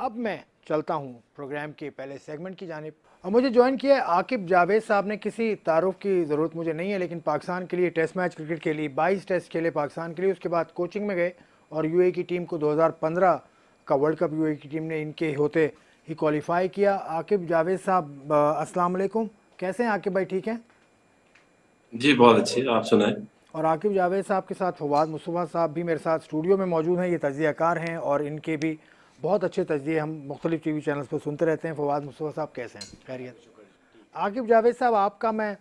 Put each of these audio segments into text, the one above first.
अब मैं चलता हूँ प्रोग्राम के पहले सेगमेंट की जानिब और मुझे ज्वाइन किया है आकिब जावेद साहब ने। किसी तारुफ की ज़रूरत मुझे नहीं है, लेकिन पाकिस्तान के लिए टेस्ट मैच क्रिकेट के लिए 22 टेस्ट खेले पाकिस्तान के लिए। उसके बाद कोचिंग में गए और यूएई की टीम को 2015 का वर्ल्ड कप यूएई की टीम ने इनके होते ही क्वालिफाई किया। आकिब जावेद साहब अस्सलाम वालेकुम, कैसे हैं आकिब भाई? ठीक हैं? जी बहुत अच्छी। आप सुनाएं। और आकिब जावेद साहब के साथ फवाद मुस्तफ़ा साहब भी मेरे साथ स्टूडियो में मौजूद हैं। ये तज्ज़ियाकार हैं और इनके भी बहुत अच्छे तज्ज़िये हम मुख्तलिफ टीवी चैनल्स पर सुनते रहते हैं। फवाद मुस्तफ़ा साहब कैसे हैं? खैरियत? आकिब जावेद साहब, आपका मैं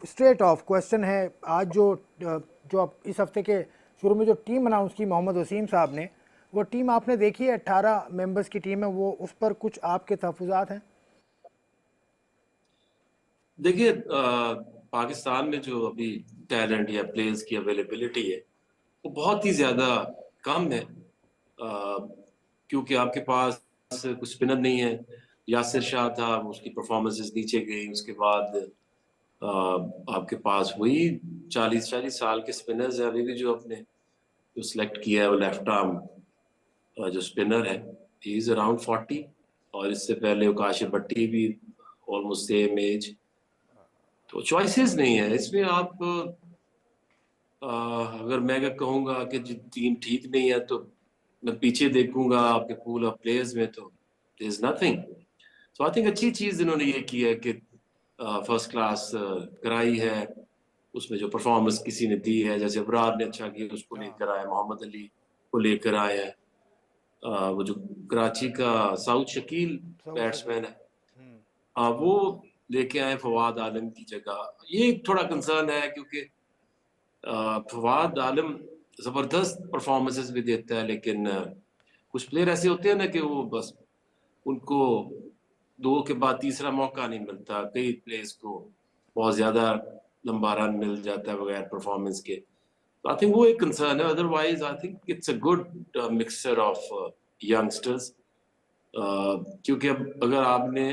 स्ट्रेट ऑफ क्वेश्चन है। आज जो आप इस हफ्ते के शुरू में जो टीम अनाउंस की मोहम्मद वसीम साहब ने, वो टीम आपने देखी है? 18 मेंबर्स की टीम है वो, उस पर कुछ आपके तहफ़्फ़ुज़ात हैं? देखिए, पाकिस्तान में जो अभी टैलेंट या प्लेयर्स की अवेलेबिलिटी है वो बहुत ही ज़्यादा कम है। क्योंकि आपके पास कुछ स्पिनर नहीं है। यासिर शाह था, उसकी परफॉर्मेंसेस नीचे गई। उसके बाद आपके पास वही 40-40 साल के स्पिनर्स हैं अभी भी जो अपने जो सिलेक्ट किया है। वो लेफ्ट आर्म जो स्पिनर है, ही इज अराउंड 40। और इससे पहले काशिफ भट्टी भी ऑलमोस्ट सेम एज। तो चॉइसेस नहीं है इसमें। आप अगर मैं अगर कहूंगा कि टीम ठीक नहीं है तो मैं पीछे देखूंगा आपके पूल ऑफ प्लेयर्स में, तो there is nothing. So I think अच्छी चीज इन्होंने ये की है कि फर्स्ट क्लास कराई है। उसमें जो परफॉर्मेंस किसी ने दी है, जैसे अबरार ने अच्छा किया, उसको हाँ, लेकर आया, मोहम्मद अली को लेकर आया है। वो जो कराची का साउथ शकील सऊद शकील। बैट्समैन है, वो लेके आए फवाद आलम की जगह। ये थोड़ा कंसर्न है क्योंकि फवाद आलम जबरदस्त परफॉर्मेंसेस भी देता है, लेकिन कुछ प्लेयर ऐसे होते हैं ना कि वो बस उनको दो के बाद तीसरा मौका नहीं मिलता। कई प्लेयर्स को बहुत ज्यादा लंबा रन मिल जाता है बगैर परफॉर्मेंस के। तो आई थिंक वो एक कंसर्न है। Otherwise I think it's a good mixture of youngsters. क्योंकि अब अगर आपने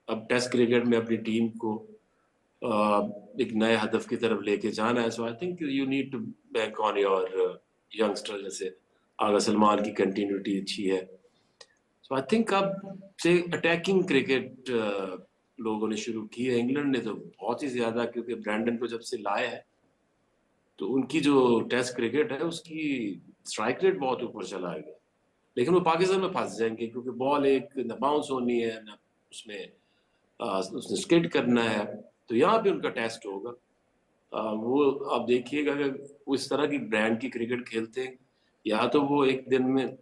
अब टेस्ट क्रिकेट में अपनी टीम को एक नए हदफ की तरफ लेके जाना है, so I think you need to bank on your youngster. जैसे आगा सलमान की कंटिन्यूटी अच्छी है। सो आई थिंक अब से अटैकिंग क्रिकेट लोगों ने शुरू की है। इंग्लैंड ने तो बहुत ही ज्यादा, क्योंकि ब्रैंडन को जब से लाया है तो उनकी जो टेस्ट क्रिकेट है उसकी स्ट्राइक रेट बहुत ऊपर चला गया। लेकिन वो पाकिस्तान में फंस जाएंगे क्योंकि बॉल एक न बाउंस होनी है न उसमें उसने स्किड करना है। तो यहाँ पे उनका टेस्ट होगा। वो आप देखिएगा कि वो इस तरह की ब्रांड की क्रिकेट खेलते हैं, या तो वो एक दिन में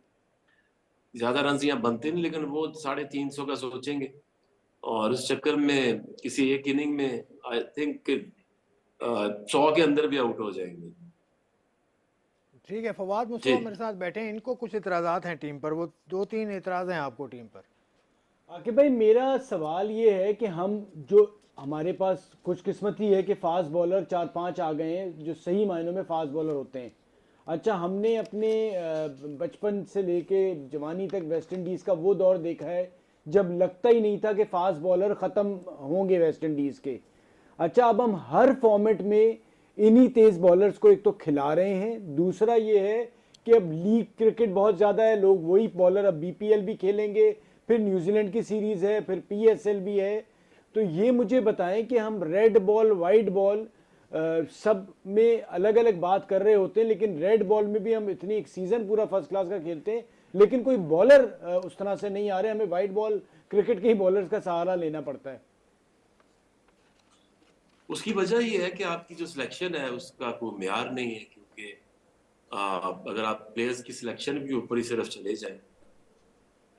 ज्यादा रन यहाँ बनते नहीं, लेकिन वो 350 का सोचेंगे और उस चक्कर में किसी एक इनिंग में आई थिंक 100 के अंदर भी आउट हो जाएंगे। ठीक है, फवाद जी। मुस्तफ़ा मेरे साथ बैठे हैं। इनको कुछ इतराज़ात हैं टीम पर, वो दो तीन इतराज़ हैं आपको टीम पर। आके भाई, मेरा सवाल ये है कि हम जो हमारे पास खुशकिस्मती है कि फास्ट बॉलर चार पांच आ गए हैं जो सही मायनों में फास्ट बॉलर होते हैं। अच्छा, हमने अपने बचपन से लेके जवानी तक वेस्ट इंडीज़ का वो दौर देखा है जब लगता ही नहीं था कि फास्ट बॉलर ख़त्म होंगे वेस्ट इंडीज़ के। अच्छा, अब हम हर फॉर्मेट में इन्हीं तेज बॉलर्स को एक तो खिला रहे हैं, दूसरा ये है कि अब लीग क्रिकेट बहुत ज़्यादा है, लोग वही बॉलर अब बीपीएल भी खेलेंगे, फिर न्यूजीलैंड की सीरीज़ है, फिर पीएसएल भी है। तो ये मुझे बताएं कि हम रेड बॉल वाइट बॉल सब में अलग अलग बात कर रहे होते हैं, लेकिन रेड बॉल में भी हम इतनी एक सीज़न पूरा फर्स्ट क्लास का खेलते हैं, लेकिन कोई बॉलर उस तरह से नहीं आ रहे। हमें वाइट बॉल क्रिकेट के ही बॉलर्स का सहारा लेना पड़ता है। उसकी वजह ये है कि आपकी जो सिलेक्शन है उसका कोई म्यार नहीं है। क्योंकि अगर आप प्लेयर्स की सिलेक्शन भी ऊपर ही सिर्फ चले जाएं,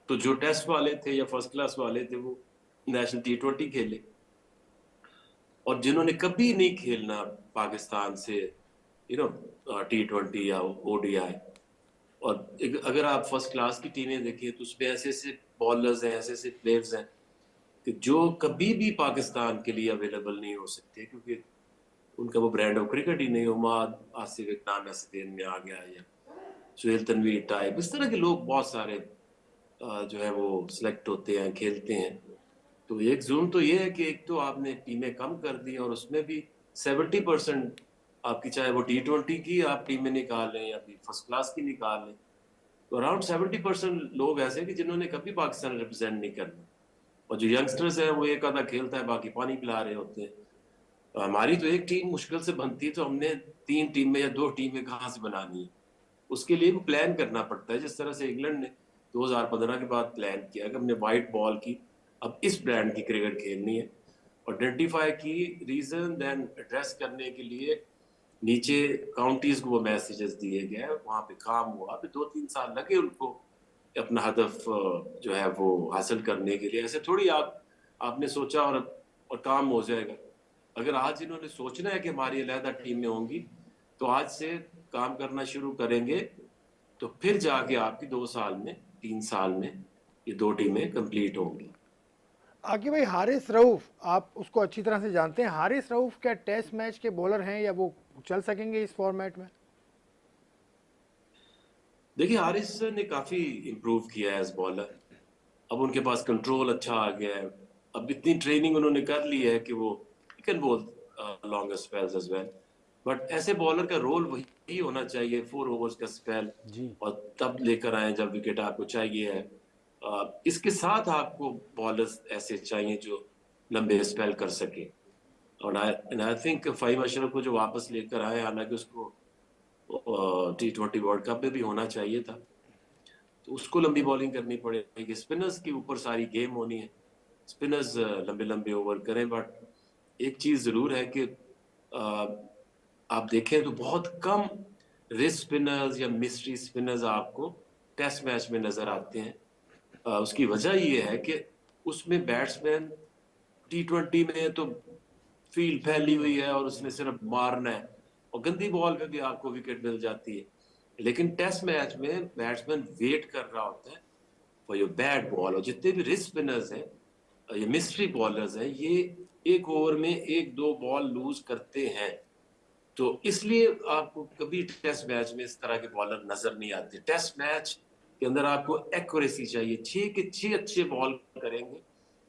तो जो टेस्ट वाले थे या फर्स्ट क्लास वाले थे वो नेशनल T20 खेले, और जिन्होंने कभी नहीं खेलना पाकिस्तान से T20 या ODI। और अगर आप फर्स्ट क्लास की टीमें देखिए तो उसमें ऐसे ऐसे बॉलर्स हैं, ऐसे ऐसे प्लेयर्स हैं कि जो कभी भी पाकिस्तान के लिए अवेलेबल नहीं हो सकते, क्योंकि उनका वो ब्रांड ऑफ क्रिकेट ही नहीं। उमाद आसिफ एक नाम ऐसे में आ गया, या सुहेल तनवीर टाइप, इस तरह के लोग बहुत सारे जो है वो सिलेक्ट होते हैं, खेलते हैं। तो एक जुर्म तो ये है कि एक तो आपने टीमें कम कर दी और उसमें भी 70% आपकी, चाहे वो T20 की आप टीमें निकाल लें या फिर फर्स्ट क्लास की निकाल लें, तो अराउंड 70% लोग ऐसे हैं कि जिन्होंने कभी पाकिस्तान रिप्रेजेंट नहीं करना, और जो यंगस्टर्स हैं वो एक आधा खेलता है, बाकी पानी पिला रहे होते हैं। तो हमारी तो एक टीम मुश्किल से बनती है, तो हमने 3 टीमें या 2 टीमें कहाँ से बनानी है, उसके लिए भी प्लान करना पड़ता है। जिस तरह से इंग्लैंड ने 2015 के बाद प्लान किया कि हमने वाइट बॉल की अब इस ब्रांड की क्रिकेट खेलनी है, आइडेंटिफाई की रीजन, देन एड्रेस करने के लिए नीचे काउंटीज को वो मैसेजेस दिए गए, वहां पे काम हुआ। अभी 2-3 साल लगे उनको अपना हदफ जो है वो हासिल करने के लिए। ऐसे थोड़ी आपने सोचा और काम हो जाएगा। अगर आज इन्होंने सोचना है कि हमारी अलहदा टीमें होंगी, तो आज से काम करना शुरू करेंगे, तो फिर जाके आपकी 2 साल में 3 साल में ये 2 टीमें कंप्लीट होंगी। आकिब भाई, हारिस रऊफ, आप उसको अच्छी तरह से जानते हैं। हारिस रऊफ क्या टेस्ट मैच के बॉलर हैं या वो चल सकेंगे इस फॉर्मेट में? देखिए, हारिस ने काफी इम्प्रूव किया है एज बॉलर। अब उनके पास कंट्रोल अच्छा आ गया है। अब इतनी ट्रेनिंग उन्होंने कर ली है कि वो can bowl longer spells as well. But ऐसे बॉलर का रोल वही होना चाहिए, 4 ओवर्स का स्पेल, जी। और तब लेकर आए जब विकेट आपको चाहिए है। इसके साथ आपको बॉलर्स ऐसे चाहिए जो लंबे स्पेल कर सके। और आई थिंक फ़हीम अशरफ को जो वापस लेकर आए, हालांकि उसको T20 वर्ल्ड कप में भी होना चाहिए था, तो उसको लंबी बॉलिंग करनी पड़ेगी। स्पिनर्स के ऊपर सारी गेम होनी है, स्पिनर्स लंबे लंबे ओवर करें। बट एक चीज जरूर है कि आप देखें तो बहुत कम रिस्क स्पिनर्स या मिस्ट्री स्पिनर्स आपको टेस्ट मैच में नजर आते हैं। उसकी वजह ये है कि उसमें बैट्समैन T20 में तो फील्ड फैली हुई है और उसने सिर्फ मारना है, और गंदी बॉल पे भी आपको विकेट मिल जाती है। लेकिन टेस्ट मैच में बैट्समैन वेट कर रहा होता है फॉर योर बैट बॉल। और जितने भी रिस्क स्पिनर्स हैं, ये मिस्ट्री बॉलर्स हैं, ये एक ओवर में 1-2 बॉल लूज करते हैं। तो इसलिए आपको कभी टेस्ट मैच में इस तरह के बॉलर नजर नहीं आते। टेस्ट मैच के अंदर आपको एक्यूरेसी चाहिए, 6 के 6 अच्छे बॉल करेंगे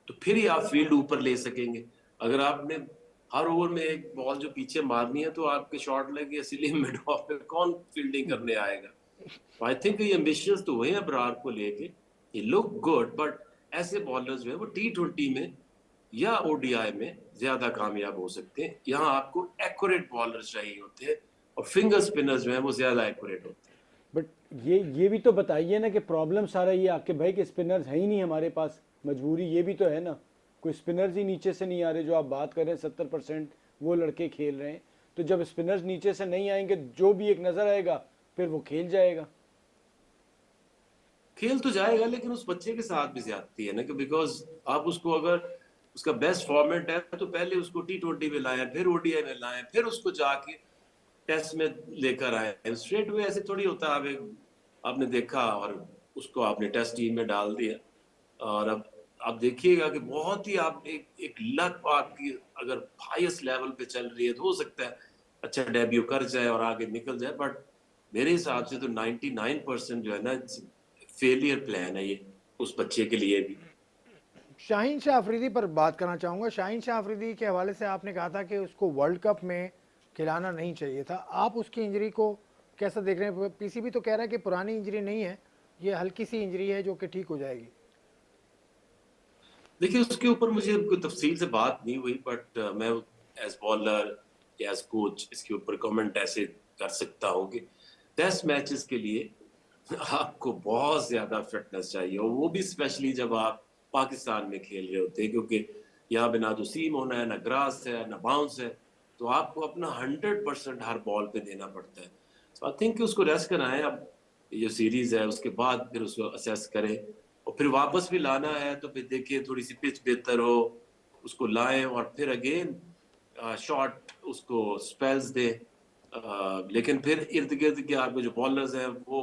तो फिर ही आप फील्ड ऊपर ले सकेंगे। अगर आपने हर ओवर में एक बॉल जो पीछे मारनी है तो आपके शॉट लगे, इसलिए मिड ऑफ पे कौन फील्डिंग करने आएगा। आई थिंक ये एम्बिशियस तो हुए हैं अब्रार को लेके, ये लुक गुड, बट ऐसे बॉलर्स जो है वो T20 में या ODI में ज्यादा कामयाब हो सकते हैं। यहाँ आपको एक्यूरेट बॉलर्स चाहिए होते हैं, और फिंगर स्पिनर्स जो है वो ज्यादा एक्यूरेट होते हैं। बट ये भी तो बताइए ना कि प्रॉब्लम सारा ये आके भाई कि स्पिनर्स है ही नहीं हमारे पास। मजबूरी ये भी तो है ना, कोई स्पिनर्स ही नीचे से नहीं आ रहे। जो आप बात कर रहे हैं 70% वो लड़के खेल रहे हैं, तो जब स्पिनर्स नीचे से नहीं आएंगे, जो भी एक नज़र आएगा फिर वो खेल जाएगा। खेल तो जाएगा, लेकिन उस बच्चे के साथ भी ज्यादती है ना, कि बिकॉज आप उसको अगर उसका बेस्ट फॉर्मेट है तो पहले उसको T20 में लाएं, फिर ODI में लाएं, फिर उसको जाके टेस्ट में लेकर आए। स्ट्रेट वे ऐसे थोड़ी होता है। आपने देखा और उसको आपने टेस्ट टीम में डाल दिया, और अब आप देखिएगा कि बहुत ही आप एक लक आपकी अगर हाईएस्ट लेवल पे चल रही है तो हो सकता है अच्छा डेब्यू कर जाए और आगे निकल जाए। बट मेरे हिसाब से तो 99% जो है ना, फेलियर प्लान है ये उस बच्चे के लिए भी। शाहीन शाह अफरीदी पर बात करना चाहूँगा। शाहीन शाह अफरीदी के हवाले से आपने कहा था कि उसको वर्ल्ड कप में खिलाना नहीं चाहिए था। आप उसकी इंजरी को कैसा देख रहे हैं? पीसीबी तो कह रहा है कि पुरानी इंजरी नहीं है, ये हल्की सी इंजरी है जो कि ठीक हो जाएगी। देखिए, उसके ऊपर मुझे कोई तफसील से बात नहीं हुई, बट मैं एज बॉलर या एज कोच इसके ऊपर कमेंट ऐसे कर सकता हूँ कि टेस्ट मैचेस के लिए आपको बहुत ज्यादा फिटनेस चाहिए, और वो भी स्पेशली जब आप पाकिस्तान में खेल रहे होते हैं, क्योंकि यहाँ पे ना तो सीम होना है, ना ग्रास है, ना बाउंस है, तो आपको अपना 100% हर बॉल पे देना पड़ता है। तो आई थिंक उसको रेस्ट कराएं। अब ये सीरीज है, उसके बाद फिर उसको असेस करें, और फिर वापस भी लाना है तो फिर देखिए थोड़ी सी पिच बेहतर हो, उसको लाएं और फिर अगेन शॉट उसको स्पेल्स दे। लेकिन फिर इर्द गिर्द के आपके जो बॉलर्स हैं वो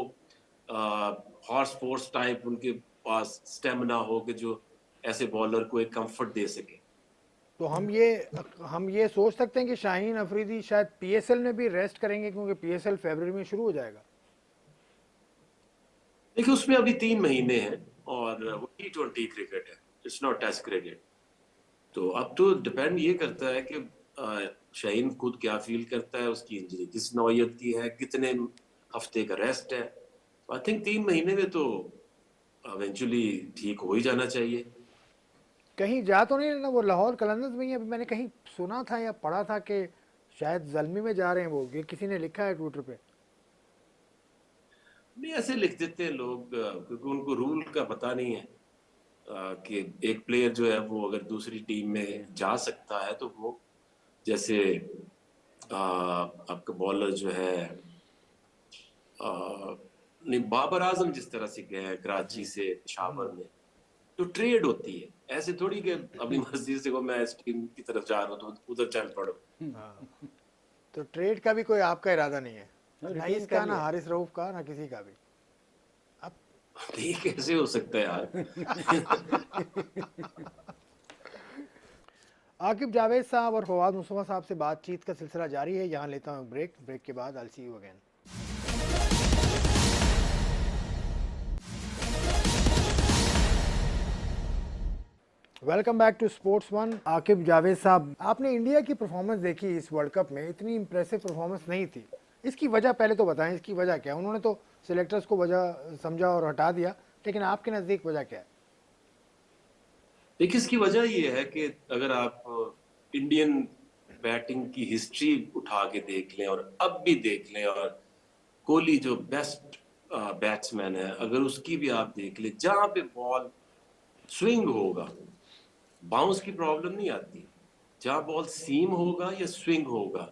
हॉर्स फोर्स टाइप उनके पास स्टेमिना हो कि जो ऐसे बॉलर को एक कंफर्ट दे सके। तो हम ये सोच सकते हैं कि शाहीन अफरीदी शायद पीएसएल में भी रेस्ट करेंगे, क्योंकि पीएसएल फरवरी में शुरू हो जाएगा। देखिए, उसमें अभी 3 महीने हैं और वो T20 क्रिकेट है, इट्स नॉट टेस्ट क्रिकेट। तो अब तो डिपेंड ये करता है कि शाहीन खुद क्या फील करता है, उसकी इंजरी किस नौयत की है, कितने हफ्ते का रेस्ट है। आई थिंक 3 महीने में तो इवेंचुअली ठीक हो ही जाना चाहिए। कहीं जा तो नहीं ना वो लाहौर कलंदर्स में ही? अभी मैंने कहीं सुना था या पढ़ा था कि शायद जल्मी में जा रहे हैं वो, ये किसी ने लिखा है ट्विटर पे। नहीं, ऐसे लिख देते हैं लोग क्योंकि उनको रूल का पता नहीं है कि एक प्लेयर जो है वो अगर दूसरी टीम में जा सकता है तो वो, जैसे आपका बॉलर जो है नहीं, बाबर आजम जिस तरह से गए हैं कराची से पेशावर में, तो ट्रेड होती है। ऐसे थोड़ी कि अपनी मर्जी से को मैं इस टीम की तरफ जा रहा हूँ तो उधर चल पड़ो। हाँ, तो ट्रेड का भी कोई आपका इरादा नहीं है, ना रिटेन इसका, कर ना लिया। हारिस रऊफ का, ना किसी का भी? अब ये कैसे हो सकता है यार? आकिब जावेद साहब और फवाद मुस्तफ़ा साहब से बातचीत का सिलसिला जारी है। यहाँ लेता हूँ ब्रेक, ब्रेक के बाद I see you again. Welcome back to sports one. Aqib Javed साहब, आपने इंडिया की परफॉर्मेंस देखी इस वर्ल्ड कप में, इतनी इंप्रेसिव परफॉर्मेंस नहीं थी। इसकी वजह पहले तो बताएं, इसकी वजह क्या? उन्होंने तो सिलेक्टर्स को वजह समझा और हटा दिया, लेकिन आपके नज़दीक वजह क्या है? देखिए, इसकी वजह ये है कि अगर आप इंडियन बैटिंग की हिस्ट्री उठा के देख लें और अब भी देख लें, और कोहली जो बेस्ट बैट्समैन है अगर उसकी भी आप देख लें, जहां पे बॉल स्विंग होगा, बाउंस की प्रॉब्लम नहीं आती। जहां बॉल सीम होगा या स्विंग होगा,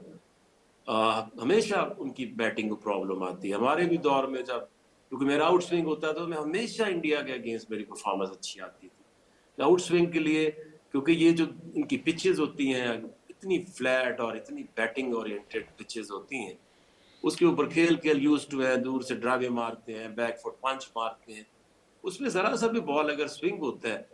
हमेशा उनकी बैटिंग को प्रॉब्लम आती है। हमारे भी दौर में जब, क्योंकि मेरा आउट स्विंग होता था, तो मैं हमेशा इंडिया के अगेंस्ट मेरी परफॉर्मेंस अच्छी आती थी आउट स्विंग के लिए, क्योंकि ये जो इनकी पिचेस होती हैं इतनी फ्लैट और इतनी बैटिंग ओरिएंटेड पिचेस होती हैं, उसके ऊपर खेल खेल यूज टू है, दूर से ड्राइवे मारते हैं, बैक फुट पंच मारते हैं, उसमें जरा सा भी बॉल अगर स्विंग होता है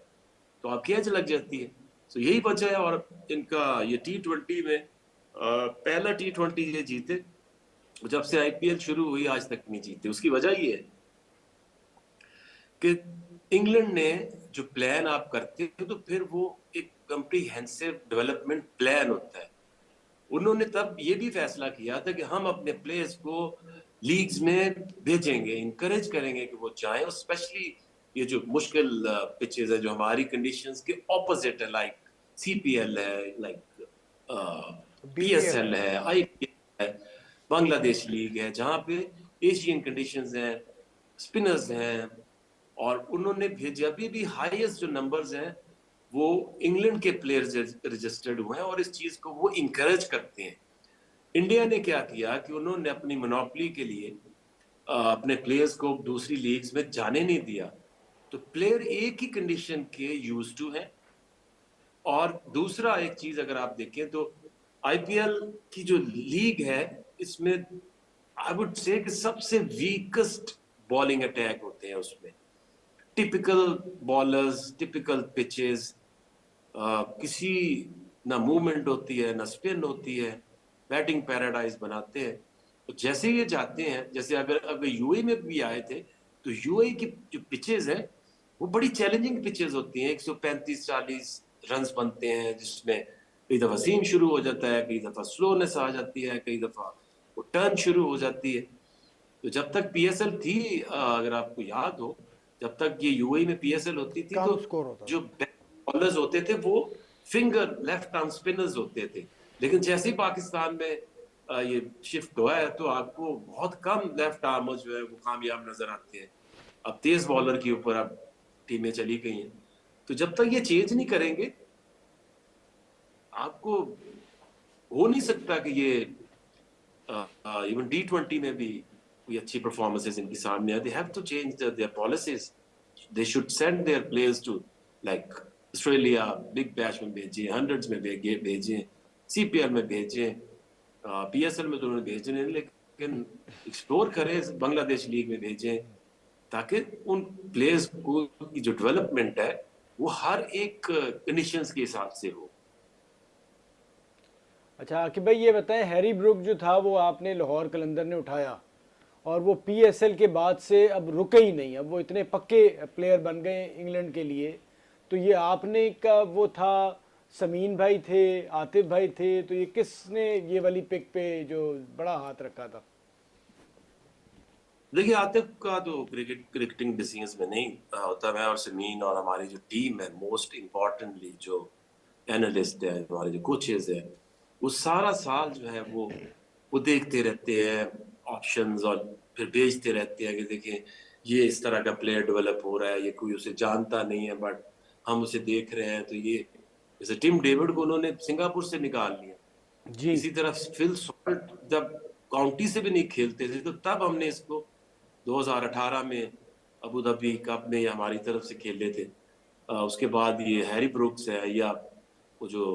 तो आप कैच लग जाती है। तो यही वजह है। और इनका ये T20 में पहला T20 ये जीते, जब से IPL शुरू हुई आज तक नहीं जीते। उसकी वजह ये है कि इंग्लैंड ने जो प्लान आप करते हो तो फिर वो एक कम्प्रीहेंसिव डेवलपमेंट प्लान होता है। उन्होंने तब ये भी फैसला किया था कि हम अपने प्लेयर्स को लीग्स में भेजेंगे, इंकरेज करेंगे कि वो जाएं, और स्पेशली ये जो मुश्किल पिचेस है जो हमारी कंडीशंस के ऑपोजिट है, लाइक CPL है, लाइक BPL PSL है। है, IPL है, बांग्लादेश लीग है, जहां पे एशियन कंडीशंस हैं, स्पिनर्स हैं। और उन्होंने भेजा भी हाईएस्ट जो नंबर्स हैं वो इंग्लैंड के प्लेयर्स रजिस्टर्ड हुए हैं, और इस चीज को वो इंकरेज करते हैं। इंडिया ने क्या किया कि उन्होंने अपनी मोनोपोली के लिए अपने प्लेयर्स को दूसरी लीग्स में जाने नहीं दिया। तो प्लेयर एक ही कंडीशन के यूज टू हैं। और दूसरा एक चीज अगर आप देखें तो IPL की जो लीग है, इसमें आई वुड से कि सबसे वीकेस्ट बॉलिंग अटैक होते हैं उसमें। टिपिकल बॉलर्स, टिपिकल पिचेस, किसी ना मूवमेंट होती है ना स्पिन होती है, बैटिंग पैराडाइज बनाते हैं। तो जैसे ये जाते हैं, जैसे अगर अगर यूएई में भी आए थे, तो यूएई की जो पिचेस है वो बड़ी चैलेंजिंग पिचेस होती हैं। 135-40 रन बनते हैं, जिसमें कई दफा सीम शुरू हो जाता है, कई दफा स्लोनेस आ जाती है, कई दफा वो टर्न शुरू हो जाती है। तो जब तक PSL थी, अगर आपको याद हो, जब तक ये यूएई में PSL होती थी, कम तो स्कोर होता जो था। बॉलर्स होते थे वो फिंगर लेफ्ट आर्म स्पिनर्स होते थे। लेकिन जैसे ही पाकिस्तान में ये शिफ्ट हुआ है, तो आपको बहुत कम लेफ्ट आर्मर जो है वो कामयाब नजर आते हैं। अब तेज बॉलर के ऊपर अब टीमें चली गई हैं। तो जब तक ये चेंज नहीं करेंगे, आपको हो नहीं सकता कि ये इवन T20 में भी कोई अच्छी परफॉर्मेंसेस इनकी सामने आए। They have to change their policies. They should send their players to, like Australia, big bash में भेजें, हंड्रेड्स में भेजें, CPL में भेजें, PSL में तो उन्होंने भेजे नहीं, लेकिन एक्सप्लोर करें, बांग्लादेश लीग में भेजें, ताकि उन प्लेयर्स को की जो डेवलपमेंट है वो हर एक कंडीशंस के हिसाब से हो। अच्छा कि भाई ये बताएं, हैरी ब्रूक जो था वो आपने लाहौर कलंदर ने उठाया, और वो PSL के बाद से अब रुके ही नहीं, अब वो इतने पक्के प्लेयर बन गए इंग्लैंड के लिए। तो ये आपने का वो था, समीन भाई थे, आतिफ भाई थे, तो ये किसने ये वाली पिक पे जो बड़ा हाथ रखा था? देखिए आतिफ का तो क्रिकेटिंग डिसीजंस में नहीं होता। मैं और समीन और हमारी जो टीम है, मोस्ट इम्पोर्टेंटली जो एनालिस्ट है, हमारे जो कोचेज है, वो सारा साल जो है वो देखते रहते हैं ऑप्शंस, और फिर भेजते रहते हैं कि देखिए ये इस तरह का प्लेयर डेवलप हो रहा है, ये कोई उसे जानता नहीं है बट हम उसे देख रहे हैं। तो ये जैसे टिम डेविड को उन्होंने सिंगापुर से निकाल लिया, जी इसी तरह फिल सॉल्ट जब काउंटी से भी नहीं खेलते थे तो तब हमने इसको 2018 में अबू धाबी कप में हमारी तरफ से खेले थे। उसके बाद ये हैरी ब्रुक्स है, या वो जो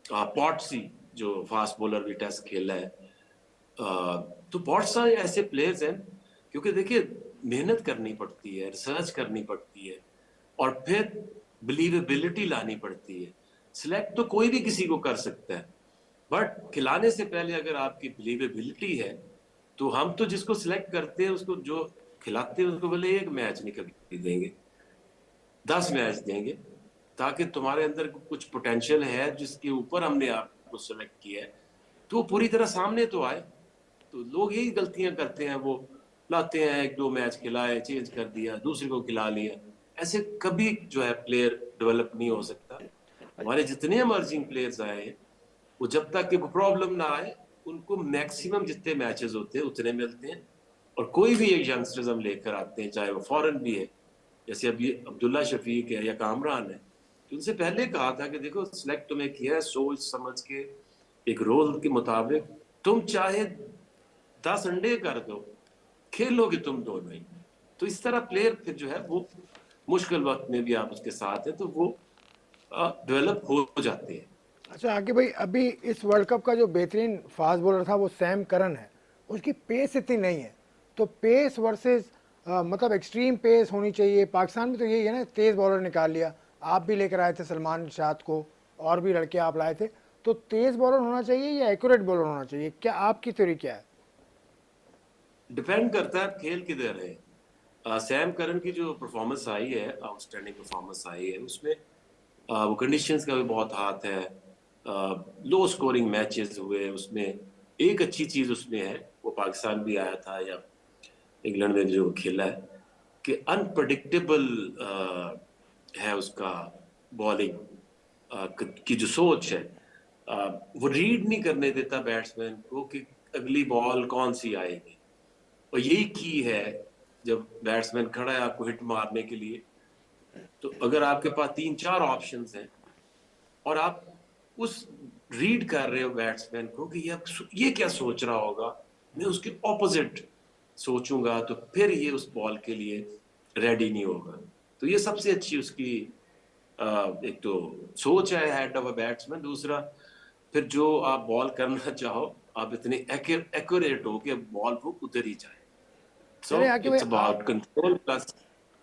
पॉट्सी जो फास्ट बॉलर भी टेस्ट खेला है। तो बहुत सारे ऐसे प्लेयर्स हैं, क्योंकि देखिए मेहनत करनी पड़ती है, रिसर्च करनी पड़ती है, और फिर बिलीवेबिलिटी लानी पड़ती है। सिलेक्ट तो कोई भी किसी को कर सकता है, बट खिलाने से पहले अगर आपकी बिलीवेबिलिटी है, तो हम तो जिसको सिलेक्ट करते हैं उसको, जो खिलाते हैं उसको भले एक मैच नहीं कभी देंगे, 10 मैच देंगे, ताकि तुम्हारे अंदर कुछ पोटेंशियल है जिसके ऊपर हमने आपको सेलेक्ट किया है, तो वो पूरी तरह सामने तो आए। तो लोग यही गलतियां करते हैं, वो लाते हैं, एक दो मैच खिलाए, चेंज कर दिया, दूसरे को खिला लिया। ऐसे कभी जो है प्लेयर डेवलप नहीं हो सकता। हमारे जितने इमर्जिंग प्लेयर्स आए हैं, वो जब तक कि प्रॉब्लम ना आए, उनको मैक्सिमम जितने मैचेस होते हैं उतने मिलते हैं। और कोई भी एक यंगस्टर्स हम लेकर आते हैं, चाहे वो फॉरेन भी है, जैसे अभी अब्दुल्ला शफीक है या कामरान है, तो उनसे पहले कहा था कि देखो सिलेक्ट तुम्हें किया है सोच समझ के, एक रोल के मुताबिक, तुम चाहे 10 अंडे कर दो, खेलोगे तुम दोनों ही। तो इस तरह प्लेयर फिर जो है वो मुश्किल वक्त में भी आप उसके साथ है तो वो डेवलप हो जाते हैं। अच्छा आगे भाई, अभी इस वर्ल्ड कप का जो बेहतरीन फास्ट बॉलर था वो सैम करन है, उसकी पेस इतनी नहीं है, तो पेस वर्सेस मतलब एक्सट्रीम पेस होनी चाहिए। पाकिस्तान में तो यही है ना, तेज़ बॉलर निकाल लिया, आप भी लेकर आए थे सलमान शाद को, और भी लड़के आप लाए थे, तो तेज़ बॉलर होना चाहिए या एक्यूरेट बॉलर होना चाहिए, क्या आपकी थ्योरी क्या है? डिपेंड करता है खेल किधर है। सैम करन की जो परफॉर्मेंस आई है, आउटस्टैंडिंग परफॉर्मेंस आई है, उसमें वो कंडीशंस का भी बहुत हाथ है। लो स्कोरिंग मैचेस हुए उसमें। एक अच्छी चीज उसमें है, वो पाकिस्तान भी आया था या इंग्लैंड में जो खेला है, कि अनप्रडिक्टेबल है उसका बॉलिंग की जो सोच है। वो रीड नहीं करने देता बैट्समैन को कि अगली बॉल कौन सी आएगी, और यही की है। जब बैट्समैन खड़ा है आपको हिट मारने के लिए, तो अगर आपके पास 3-4 ऑप्शंस हैं और आप उस रीड कर रहे हो बैट्समैन को कि ये क्या सोच रहा होगा, मैं उसके ऑपोजिट सोचूंगा तो फिर ये उस बॉल के लिए रेडी नहीं होगा। तो ये सबसे अच्छी उसकी एक तो सोच है हेड ऑफ अ बैट्समैन। दूसरा, फिर जो आप बॉल करना चाहो, आप इतने एक्यूरेट हो कि बॉल वो उधर ही जाए। सो चले आगे भाई, it's about control plus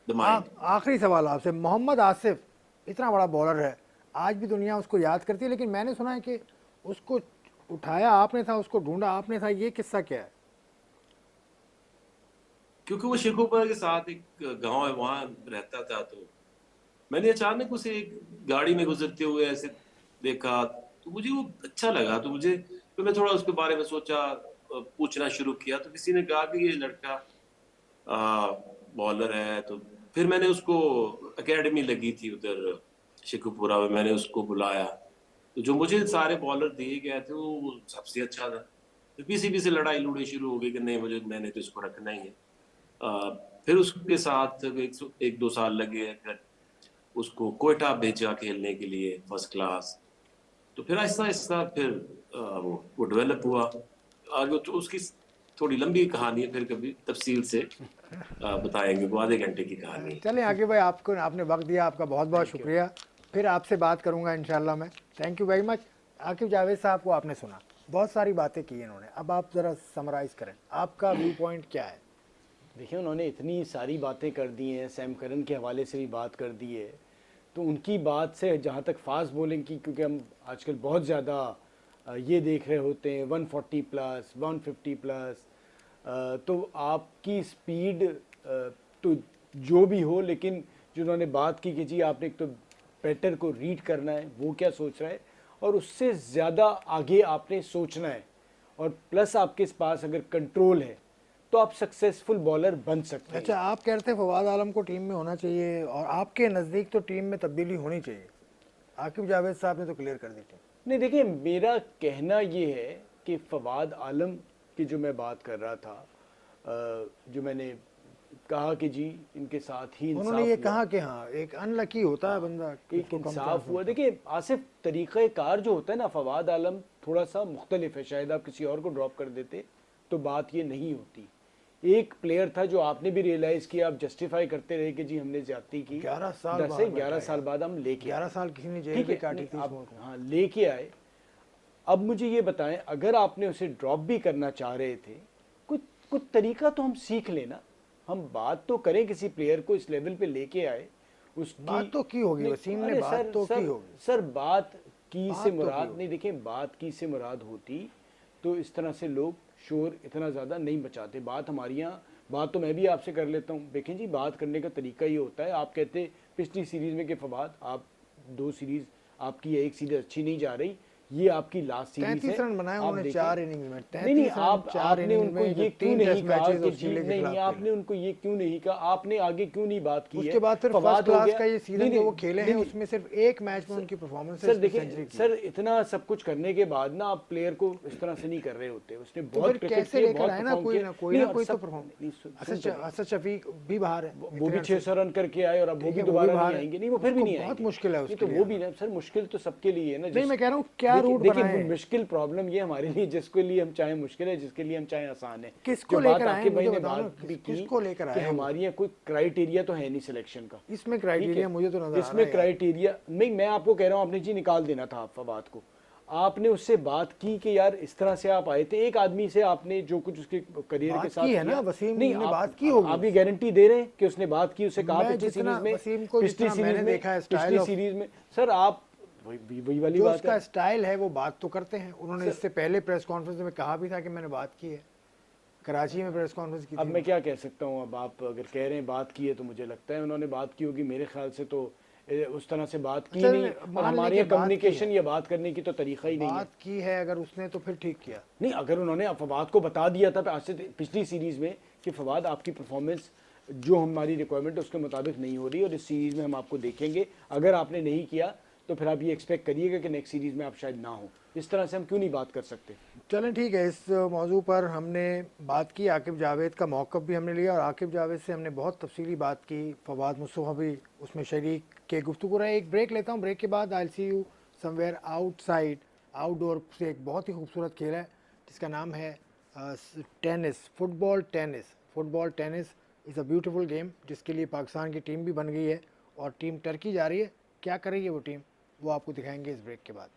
the mind. आखिरी सवाल आपसे, मोहम्मद आसिफ इतना बड़ा बॉलर है, आज भी दुनिया उसको याद करती है, लेकिन मैंने सुना है कि उसको उठाया आपने था, उसको ढूंढा आपने था, ये किस्सा क्या है? क्योंकि वो शेखोपुरा के साथ एक गांव है, वहां रहता था, तो मैंने अचानक उसे एक गाड़ी में गुजरते हुए ऐसे देखा, तो मुझे वो अच्छा लगा। तो मैं थोड़ा उसके बारे में सोचा, पूछना शुरू किया, तो किसी ने कहा कि ये लड़का बॉलर है। तो फिर मैंने उसको, एकेडमी लगी थी उधर शेखुपुरा में, मैंने उसको बुलाया। तो जो मुझे सारे बॉलर दिए गए थे वो सबसे अच्छा था। तो पीसीबी से लड़ाई लुड़ाई शुरू हो गई कि नहीं, मैंने तो इसको रखना ही है। फिर उसके साथ एक दो साल लगे, फिर उसको कोयटा भेजा खेलने के लिए फर्स्ट क्लास। तो फिर आहिस्ता आहिस्ता फिर वो डेवलप हुआ आगे। तो उसकी थोड़ी लंबी कहानी है, फिर कभी तफसील से बताएंगे, वो आधे घंटे की कहानी है। चलें आगे भाई, आपको आपने वक्त दिया, आपका बहुत बहुत थैंक यू। शुक्रिया। फिर आपसे बात करूंगा इंशाल्लाह मैं। Thank you very much. Aqib Javed साहब को आपने सुना, बहुत सारी बातें की इन्होंने, अब आप ज़रा समराइज़ करें, आपका व्यू पॉइंट क्या है? देखिए उन्होंने इतनी सारी बातें कर दी हैं, सैम करन के हवाले से भी बात कर दी है, तो उनकी बात से जहाँ तक फास्ट बॉलिंग की, क्योंकि हम आजकल बहुत ज़्यादा ये देख रहे होते हैं 140 प्लस 150 प्लस, तो आपकी स्पीड तो जो भी हो, लेकिन जो उन्होंने बात की कि जी आपने एक तो बैटर को रीड करना है, वो क्या सोच रहा है, और उससे ज़्यादा आगे आपने सोचना है, और प्लस आपके पास अगर कंट्रोल है तो आप सक्सेसफुल बॉलर बन सकते हैं। अच्छा, आप कहते हैं फवाद आलम को टीम में होना चाहिए और आपके नज़दीक तो टीम में तब्दीली होनी चाहिए। आकिब जावेद साहब ने तो क्लियर कर दी थी। नहीं देखिए, मेरा कहना ये है कि फवाद आलम की जो मैं बात कर रहा था, जो मैंने कहा कि जी इनके साथ ही इंसाफ उन्होंने ये हुआ। कहा कि हाँ, एक अनलकी होता है बंदा, एक उसको कम इंसाफ चांस हुआ। देखिए आसिफ, तरीक़ेकार जो होता है ना, फवाद आलम थोड़ा सा मुख्तलिफ है। शायद आप किसी और को ड्रॉप कर देते तो बात ये नहीं होती। एक प्लेयर था जो आपने भी रियलाइज़ किया, आप जस्टिफाई करते रहे कि जी हमने ज्यादती की। 11 साल 10 बाद से बैठा 11 है साल बाद हम लेके 11 साल किसी ने जेल ठीक भी है, काटी नहीं, थी इस आप मुल्क में। हाँ लेके आए। अब मुझे ये बताएं, अगर आपने उसे ड्रॉप भी करना चाह रहे थे, कुछ कुछ तरीका तो हम सीख लेना। हम बात तो करें, किसी प्लेयर को इस लेवल पे लेके आए, उसकी बात तो की होगी, नहीं, वसीम ने अरे बात सर, तो सर, की होगी। सर बात की बात से तो मुराद की होगी। नहीं, देखिए बात की से मुराद होती तो इस तरह से लोग शोर इतना ज़्यादा नहीं बचाते। बात हमारी यहाँ, बात तो मैं भी आपसे कर लेता हूँ। देखें जी, बात करने का तरीका ये होता है, आप कहते पिछली सीरीज़ में कि फवाद आप 2 सीरीज़ आपकी, एक सीरीज़ अच्छी नहीं जा रही, ये आपकी लास्ट सीरीज है। 33 रन बनाए आप उन्होंने देखें। 4 इनिंग्स में। नहीं नहीं, 33 रन आप 4 आपने इनिंग्स उनको में, ये जो क्यों 3 नहीं टेस्ट कहा मैचेस कि जी ऑस्ट्रेलिया के नहीं खिलाफ नहीं, आपने उनको ये क्यों नहीं कहा, आपने आगे क्यों नहीं बात की है? उसके बाद फिर फवाद फर्स्ट हो क्लास गया। का ये सीजन नहीं, जो वो नहीं, खेले नहीं, हैं नहीं, उसमें सिर्फ एक मैच में उनकी परफॉर्मेंस सर सेंचुरी देखिए, की। सर इतना सब कुछ करने के बाद ना आप प्लेयर को इस तरह से नहीं कर रहे होते। उसने तो बहुत फिर क्रिकेट कैसे किए, लेकर बहुत आए ना, परफॉर्म कोई किए। ना कोई नहीं, ना कोई तो सब- परफॉर्म। नहीं, सुन चलिए। असद शफीक भी बाहर है, वो भी 600 रन करके आए और अब वो ठीक भी है, वो भी दोबारा बाहर नहीं है। आएंगे। नहीं, वो फिर भी उसको नहीं बहुत आएंगे। मुश्किल है नहीं, उसके तो लिए वो भी ना सर, मुश्किल तो सबके लिए है ना। नहीं, मैं कह रहा हूँ क्या रूट देखिए बनाए। मुश्किल प्रॉब्लम ये हमारे लिए, जिसके लिए हम चाहे मुश्किल है, जिसके लिए हम चाहे आसान है। किसको जो बात लेकर आए आकिब भाई मुझे ने बताओ ना, बात भी की किसको लेकर कि आए वो? हमारे यहाँ कोई क्राइटेरिया तो है नहीं सिलेक्शन का। इसमें ठीक क्राइटेरिया है? मुझे तो नजर आ रहा इसमें है। क्राइटेरिया नहीं, मैं आपको कह रहा हूँ, आपने जी निकाल देना था फवाद को। आपने उससे बात की कि यार इस तरह से आप आए थे, एक आदमी से आपने जो कुछ उसके करियर के बात साथ की है किया। ना, वसीम नहीं, ने आप बात की होगी। आप ये गारंटी दे रहे हैं कि उसने बात की, उसे कहा मैं पिछली जितना सीरीज में, वसीम को पिछली जितना सीरीज मैंने में, देखा है पिछली स्टाइल ऑफ, सीरीज में सर आप वही वाली जो बात उसका है। स्टाइल है वो बात तो करते हैं। उन्होंने इससे पहले प्रेस कॉन्फ्रेंस में कहा भी था कि मैंने बात की है, कराची में प्रेस कॉन्फ्रेंस की अब थी। मैं क्या कह सकता हूँ, अब आप अगर कह रहे हैं बात की है तो मुझे लगता है उन्होंने बात की होगी। मेरे ख्याल से तो उस तरह से बात की अच्छा, नहीं, मान और लें हमारे कि यहाँ बात की कम्युनिकेशन है। या बात करने की तो तरीका ही नहीं है। बात की है अगर उसने तो फिर ठीक किया। नहीं, अगर उन्होंने फवाद को बता दिया था आज से पिछली सीरीज में कि फवाद आपकी परफॉर्मेंस जो हमारी रिक्वायरमेंट है उसके मुताबिक नहीं हो रही और इस सीरीज में हम आपको देखेंगे, अगर आपने नहीं किया तो फिर आप ये एक्सपेक्ट करिएगा कि नेक्स्ट सीरीज में आप शायद ना हो। इस तरह से हम क्यों नहीं बात कर सकते? चलें ठीक है, इस मौजू पर हमने बात की, आकिब जावेद का मौक़िफ़ भी हमने लिया और आकिब जावेद से हमने बहुत तफसीली बात की। फवाद मुस्तफ़ा भी उसमें शरीक के गुफ्तगू रहे। एक ब्रेक लेता हूँ, ब्रेक के बाद I see you somewhere outside. Outdoor से एक बहुत ही खूबसूरत खेल है जिसका नाम है tennis, football tennis is a beautiful game, जिसके लिए पाकिस्तान की टीम भी बन गई है और टीम टर्की जा रही है। क्या करेगी वो टीम, वो आपको दिखाएंगे इस ब्रेक के बाद।